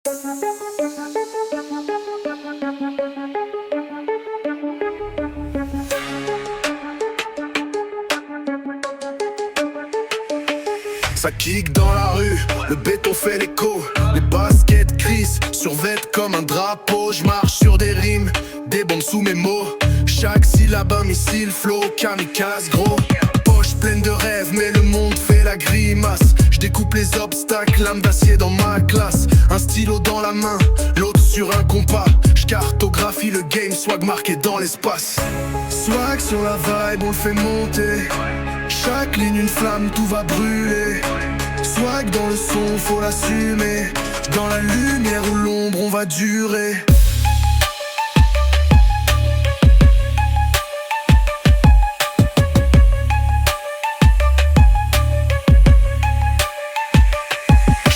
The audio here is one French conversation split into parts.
Ça kick dans la rue, le béton fait l'écho. Les baskets crissent, survêtent comme un drapeau. Je marche sur des rimes, des bombes sous mes mots. Chaque syllabe un missile, flow, kamikaze gros. Poche pleine de rêves, mais le monde fait la grimace. Je découpe les obstacles, lame d'acier dans ma classe. Un stylo dans la main, l'autre sur un compas. Je cartographie le game, swag marqué dans l'espace. Swag sur la vibe, on le fait monter. Chaque ligne une flamme, tout va brûler. Swag dans le son, faut l'assumer. Dans la lumière ou l'ombre, on va durer.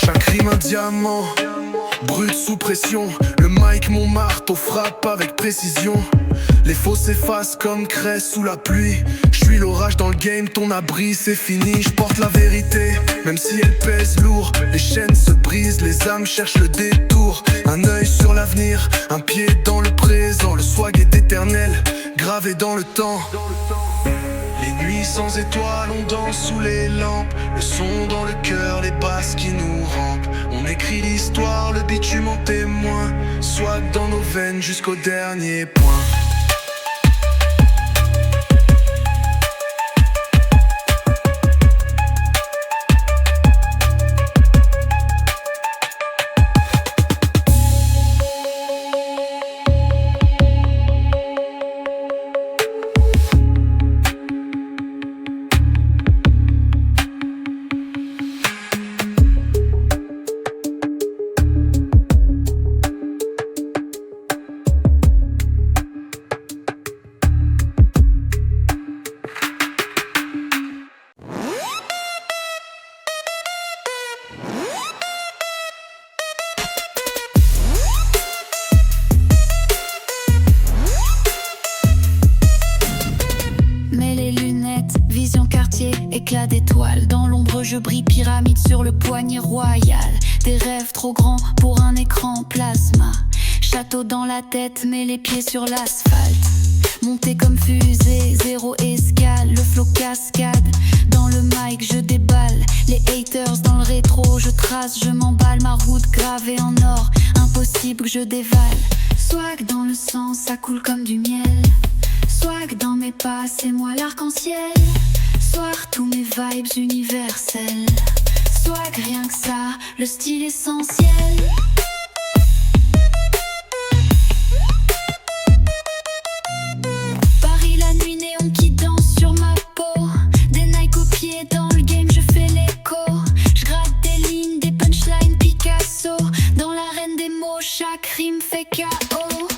Chaque rime un diamant, brut sous pression. Le mic, mon marteau frappe avec précision. Les faux s'effacent comme craie sous la pluie. Je suis l'orage dans le game, ton abri c'est fini. Je porte la vérité, même si elle pèse lourd. Les chaînes se brisent, les âmes cherchent le détour. Un œil sur l'avenir, un pied dans le présent. Le swag est éternel, gravé dans le temps. Les nuits sans étoiles, on danse sous les lampes. Le son dans le cœur, les basses qui nous rampent. On écrit l'histoire, le bitume en témoin. Swag dans nos veines jusqu'au dernier point. Éclat d'étoiles, dans l'ombre je brille, pyramide sur le poignet royal. Des rêves trop grands pour un écran plasma. Château dans la tête, mais les pieds sur l'asphalte. Monté comme fusée, zéro escale, le flow cascade. Dans le mic je déballe, les haters dans le rétro. Je trace, je m'emballe, ma route gravée en or. Impossible que je dévale. Swag dans le sang, ça coule comme du miel. Swag dans mes pas, c'est moi l'arc-en-ciel. Soir, tous mes vibes universelles. Swag, rien que ça, le style essentiel. Paris la nuit, néon qui danse sur ma peau. Des Nike aux pieds, dans le game je fais l'écho. Je gratte des lignes, des punchlines Picasso. Dans l'arène des mots, chaque rime fait KO.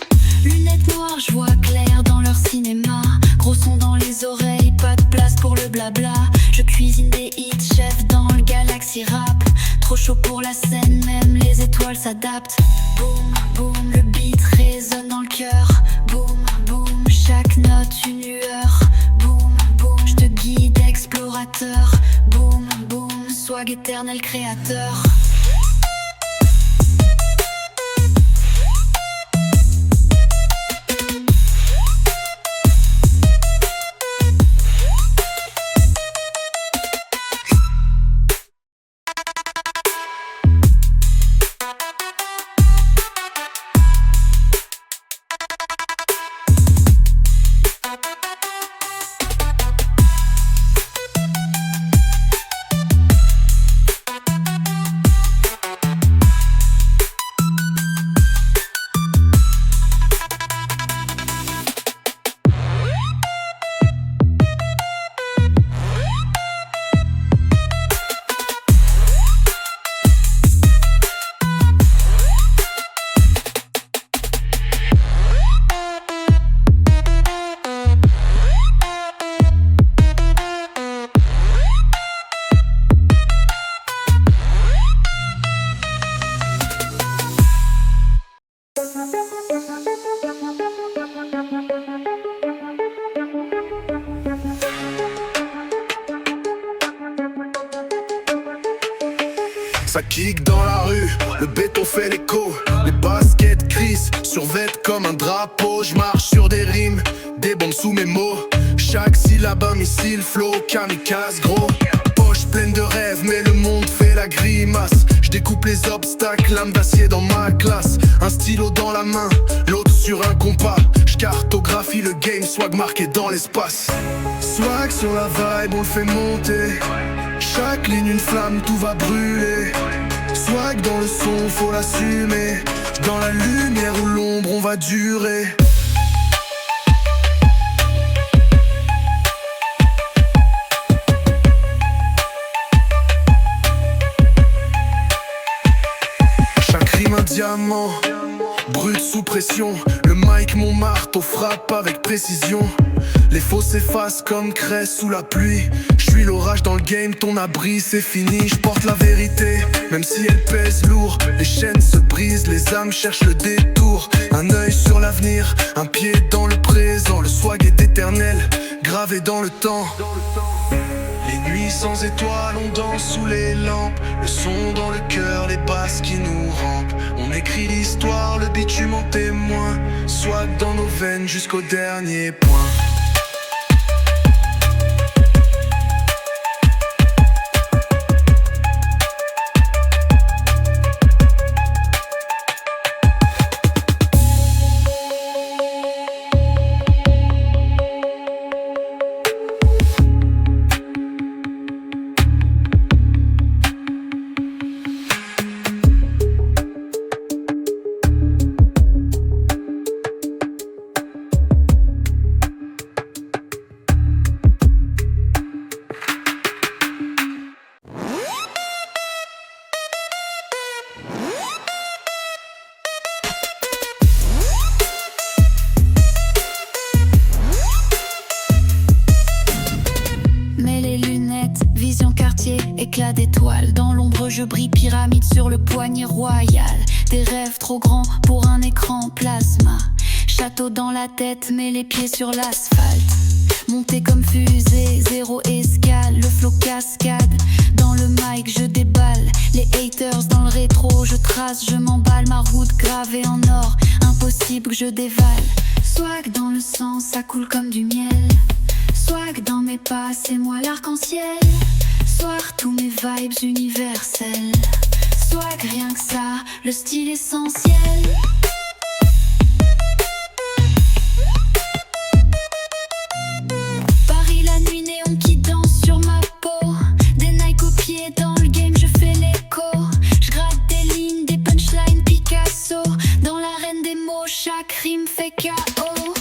Lunettes noires, je vois clair dans leur cinéma. Gros son dans les oreilles, pas de place pour le blabla. Je cuisine des hits, chef dans le Galaxy Rap. Trop chaud pour la scène, même les étoiles s'adaptent. Boum, boum, le beat résonne dans le cœur. Boum, boum, chaque note une lueur. Boum, boum, je te guide explorateur. Boum, boum, swag éternel créateur. Ça kick dans la rue, le béton fait l'écho. Les baskets crissent, survêtent comme un drapeau. Je marche sur des rimes, des bombes sous mes mots. Chaque syllabe un missile, flow, kamikaze gros. Poche pleine de rêves, mais le monde fait la grimace. Je découpe les obstacles, lame d'acier dans ma classe. Un stylo dans la main, l'autre sur un compas. Je cartographie le game, swag marqué dans l'espace. Swag sur la vibe, on le fait monter. Chaque ligne une flamme, tout va brûler. Swag dans le son, faut l'assumer. Dans la lumière ou l'ombre, on va durer. Chaque rime un diamant, brut sous pression. Le mic mon marteau frappe avec précision. Les faux s'effacent comme craie sous la pluie. J'suis l'orage dans le game, ton abri c'est fini. J'porte la vérité, même si elle pèse lourd. Les chaînes se brisent, les âmes cherchent le détour. Un œil sur l'avenir, un pied dans le présent. Le swag est éternel, gravé dans le temps. Les nuits sans étoiles, on danse sous les lampes. Le son dans le cœur, les basses qui nous rampent. On écrit l'histoire, le bitume en témoin. Swag dans nos veines jusqu'au dernier point. Éclat d'étoiles, dans l'ombre je brille, pyramide sur le poignet royal. Des rêves trop grands pour un écran plasma. Château dans la tête, mets les pieds sur l'asphalte. Monté comme fusée, zéro escale, le flow cascade. Dans le mic je déballe, les haters dans le rétro. Je trace, je m'emballe, ma route gravée en or. Impossible que je dévale. Swag dans le sang, ça coule comme du miel. Swag dans mes pas, c'est moi l'arc-en-ciel. Soir, tous mes vibes universelles. Swag, rien que ça, le style essentiel. Paris la nuit, néon qui danse sur ma peau. Des Nike aux pieds, dans le game je fais l'écho. Je gratte des lignes, des punchlines Picasso. Dans l'arène des mots, chaque rime fait KO.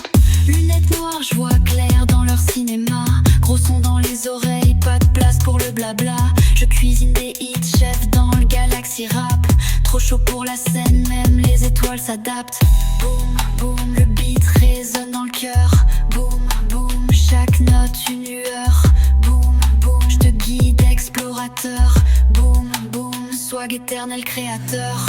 Lunettes noires, je vois clair dans leur cinéma. Gros son dans les oreilles, pas de place pour le blabla. Je cuisine des hits, chef dans le Galaxy Rap. Trop chaud pour la scène, même les étoiles s'adaptent. Boum, boum, le beat résonne dans le cœur. Boum, boum, chaque note une lueur. Boum, boum, je te guide explorateur. Boum, boum, swag éternel créateur.